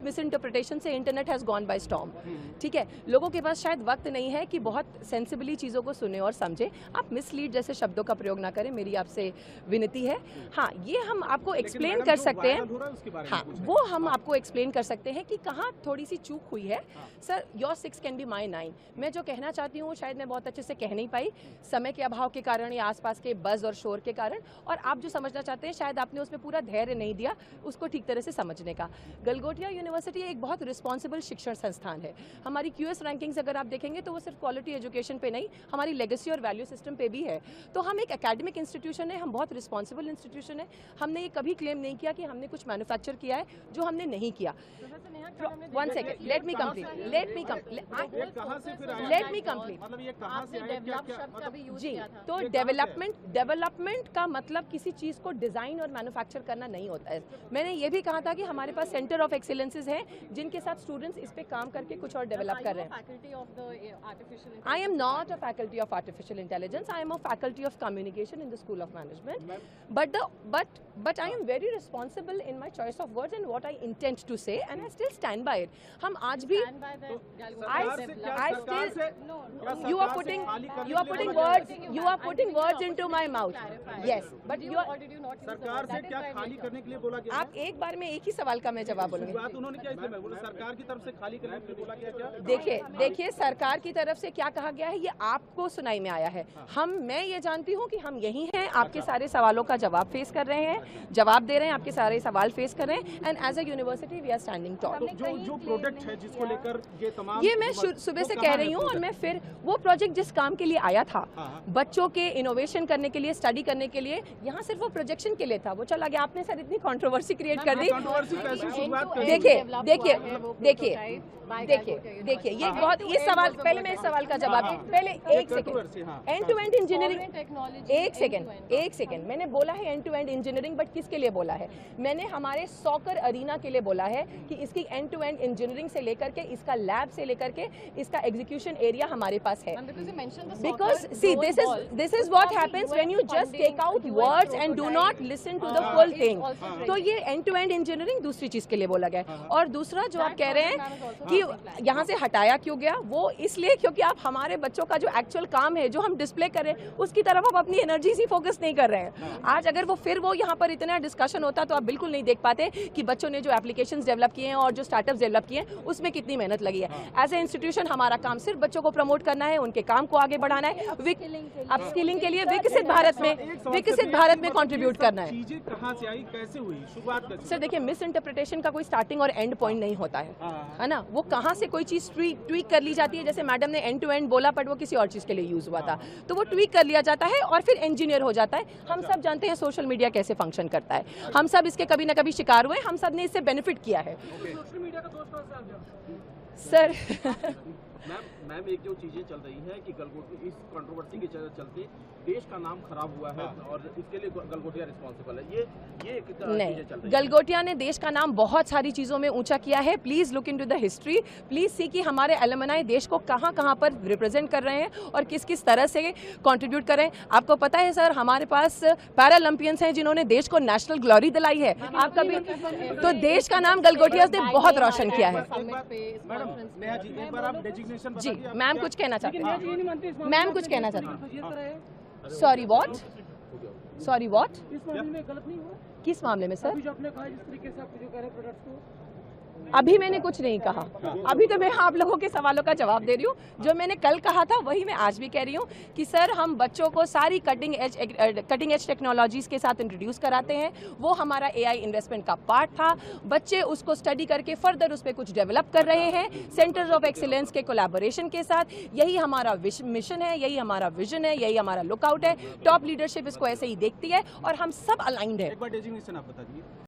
Miss interpretation से internet has gone by storm. ठीक है, लोगों के पास शायद वक्त नहीं है कि बहुत सेंसिबली चीज़ों को सुने और समझे। आप मिसलीड जैसे शब्दों का प्रयोग ना करें, मेरी आपसे विनती है। हाँ, ये हम आपको एक्सप्लेन कर सकते हैं। हाँ, वो हम आपको एक्सप्लेन कर सकते हैं कि कहाँ थोड़ी सी चूक हुई है। Sir, your 6 can be my 9। मैं जो कहना चाहती हूँ शायद मैं बहुत अच्छे से कह नहीं पाई, समय के अभाव के कारण या आसपास के बज़ और शोर के कारण, और आप जो समझना चाहते हैं शायद आपने उसमें पूरा धैर्य नहीं दिया उसको ठीक तरह से समझने का। गलगोटिया यूनिवर्सिटी एक बहुत रिस्पॉन्सिबल शिक्षण संस्थान है। हमारी QS रैंकिंग्स अगर आप देखेंगे तो वो सिर्फ क्वालिटी एजुकेशन पे नहीं, हमारी लेगेसी और वैल्यू सिस्टम पे भी है। तो हम एक एकेडमिक इंस्टीट्यूशन है, हम बहुत रिस्पॉन्सिबल इंस्टीट्यूशन है। हमने ये कभी क्लेम नहीं किया कि हमने कुछ मैन्युफैक्चर किया है जो हमने नहीं किया। 1 सेकेंड, लेट मी कंप्लीट। जी, तो डेवलपमेंट का मतलब किसी चीज़ को डिज़ाइन और मैन्युफैक्चर करना नहीं होता है। मैंने ये भी कहा था कि हमारे पास सेंटर ऑफ एक्सीलेंसेज हैं जिनके साथ स्टूडेंट्स इस पे काम करके कुछ और डेवलप कर रहे हैं। I am not a faculty of artificial intelligence, I am a faculty of communication in the school of management, but I am very responsible in my choice of words and what I intend to say, and I still stand by it. हम आज भी you are putting words into my mouth. Yes, but you are, सरकार से क्या खाली करने के लिए बोला गया? आप एक बार में एक ही सवाल का मैं जवाब बोलूंगी। बात उन्होंने क्या इसलिए मैं बोला, सरकार की तरफ से खाली करने के लिए बोला गया क्या? देखिए सरकार की तरफ से क्या कहा गया है ये आपको सुनाई में आया है। मैं ये जानती हूँ कि हम यही हैं, आपके सारे सवालों का जवाब फेस कर रहे हैं, जवाब दे रहे हैं, आपके सारे सवाल फेस कर रहे हैं, and as a university we are standing tall. जो प्रोडक्ट है जिसको लेकर ये तमाम, ये मैं सुबह से कह रही हूँ, और मैं फिर वो प्रोजेक्ट जिस काम के लिए आया था, बच्चों के इनोवेशन करने के लिए, स्टडी करने के लिए, यहाँ सिर्फ वो प्रोजेक्शन के लिए था, वो चला गया। आपने सर इतनी कंट्रोवर्सी क्रिएट कर दी। देखिए ये बहुत, ये सवाल, पहले मैं इस सवाल का जवाब, पहले एक second, end to end engineering, एक सेकंड, मैंने बोला है end to end engineering, but किसके लिए बोला है? मैंने हमारे सॉकर अरीना के लिए बोला है कि इसकी एंड टू एंड इंजीनियरिंग से लेकर के, इसका लैब से लेकर के, इसका एग्जीक्यूशन एरिया हमारे पास है। Because see this is what happens when you just take out words and do not listen to the full thing. तो ये एंड टू एंड इंजीनियरिंग दूसरी चीज के लिए बोला गया। और दूसरा जो आप कह रहे हैं कि यहाँ से हटाया क्यों गया, वो इसलिए क्योंकि आप हमारे बच्चों का जो एक्चुअल काम है, जो हम डिस्प्ले कर रहे हैं, उसकी तरफ आप अपनी एनर्जी से फोकस नहीं कर रहे हैं। आज अगर वो यहाँ पर इतना डिस्कशन होता तो आप बिल्कुल नहीं देख पाते कि बच्चों ने जो एप्लीकेशंस डेवलप किए हैं और जो स्टार्टअप्स डेवलप किए हैं उसमें कितनी मेहनत लगी है। एज ए इंस्टीट्यूशन हमारा काम सिर्फ बच्चों को प्रमोट करना है, उनके काम को आगे बढ़ाना है, अपस्किलिंग के लिए विकसित भारत में कंट्रीब्यूट करना है। चीजें कहां से आई, कैसे हुई, शुरुआत कैसे? सर देखिए, मिस इंटरप्रिटेशन का कोई स्टार्टिंग और एंड पॉइंट नहीं होता है ना। वो कहाँ से कोई चीज ट्वीक कर ली जाती है, जैसे मैडम ने एंड टू एंड बोला बट वो किसी और चीज के लिए यूज हुआ था, तो वो ट्वीक कर लिया जाता है और फिर इंजीनियर हो जाता है। हम सब जानते हैं सोशल मीडिया कैसे फंक्शन करता है, हम सब इसके कभी ना कभी शिकार हुए, हम सब ने इससे बेनिफिट किया है। सर मैम एक जो चीजें चल रही है कि गलगोटिया इस कंट्रोवर्सी के चलते देश का नाम खराब हुआ है और इसके लिए गलगोटिया रिस्पॉन्सिबल है, ये नहीं, गलगोटिया ने देश का नाम बहुत सारी चीजों में ऊंचा किया है। Please look into the history, please see कि हमारे एलुमनाई देश को कहां कहां पर रिप्रेजेंट कर रहे हैं और किस किस तरह से कंट्रीब्यूट कर रहे हैं। आपको पता है सर, हमारे पास पैरालंपियंस हैं जिन्होंने देश को नेशनल ग्लोरी दिलाई है। आपका भी तो देश का नाम गलगोटिया ने बहुत रोशन किया है। जी मैम कुछ कहना चाहती हैं? मैम कुछ कहना चाहती हैं? Sorry what? किस मामले में सर? अभी मैंने कुछ नहीं कहा, अभी तो मैं आप लोगों के सवालों का जवाब दे रही हूँ। जो मैंने कल कहा था वही मैं आज भी कह रही हूँ कि सर हम बच्चों को सारी कटिंग एज टेक्नोलॉजीज के साथ इंट्रोड्यूस कराते हैं। वो हमारा AI इन्वेस्टमेंट का पार्ट था। बच्चे उसको स्टडी करके फर्दर उस पर कुछ डेवलप कर रहे हैं सेंटर्स ऑफ एक्सीलेंस के कोलैबोरेशन के साथ। यही हमारा मिशन है, यही हमारा विजन है, यही हमारा लुकआउट है। टॉप लीडरशिप इसको ऐसे ही देखती है और हम सब अलाइंड है। एक बार डेजिग्नेशन आप बता दीजिए।